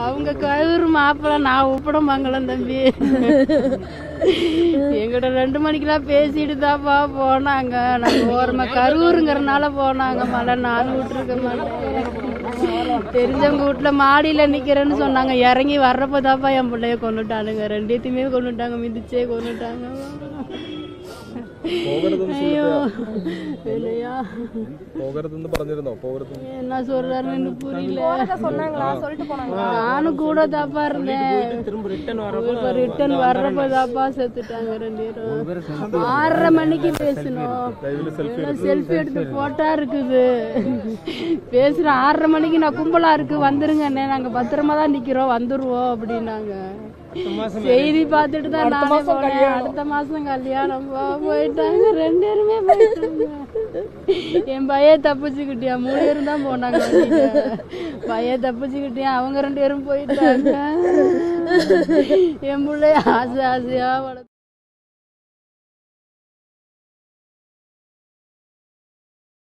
அவங்க கரூர் மாப்பிள்ள நான் உப்படமங்கலம் தம்பி. எங்கிட்ட 2 மணிக்கெல்லாம் பேசிட்டு தாப்பா போனாங்க. நாங்க ஓரமா கரூருங்கிறனால போனாங்க. மழை நானும் விட்டுருக்க மாட்டேன். தெரிஞ்சவங்க வீட்டுல மாடியில நிக்கிறேன்னு சொன்னாங்க. இறங்கி வர்றப்பதாப்பா என் பிள்ளைய கொண்டுட்டானுங்க. 2த்தையுமே கொண்டுட்டாங்க. மிதிச்சே கொண்டுட்டாங்க. ஐயோ இல்லையா என்ன சொல்றாருன்னு புரியல. நானும் கூட தாப்பா இருந்தேன். ரிட்டர்ன் வர்றப்பதாப்பா செத்துட்டாங்க 2 பேரும். 6:30 மணிக்கு பேசணும். செல்ஃபி எடுத்து போட்டா இருக்குது. பேசுறேன் 6:30 மணிக்கு நான் கும்பலா இருக்கு வந்துருங்க, நாங்க பத்திரமா தான் நிக்கிறோம் வந்துருவோம் அப்படின்னாங்க. செய்தி பார்த்துட்டு தான் நானே போனேன். அடுத்த மாசம் கல்யாணம் போயிட்டாங்க. 2 பேருமே போயிட்டாங்க. என் பையன் தப்பிச்சுக்கிட்டியா 3 பேரும் தான் போனாங்க. பையன் தப்பிச்சுக்கிட்டியா அவங்க 2 பேரும் போயிட்டாங்க. என் பிள்ளைய ஆசையா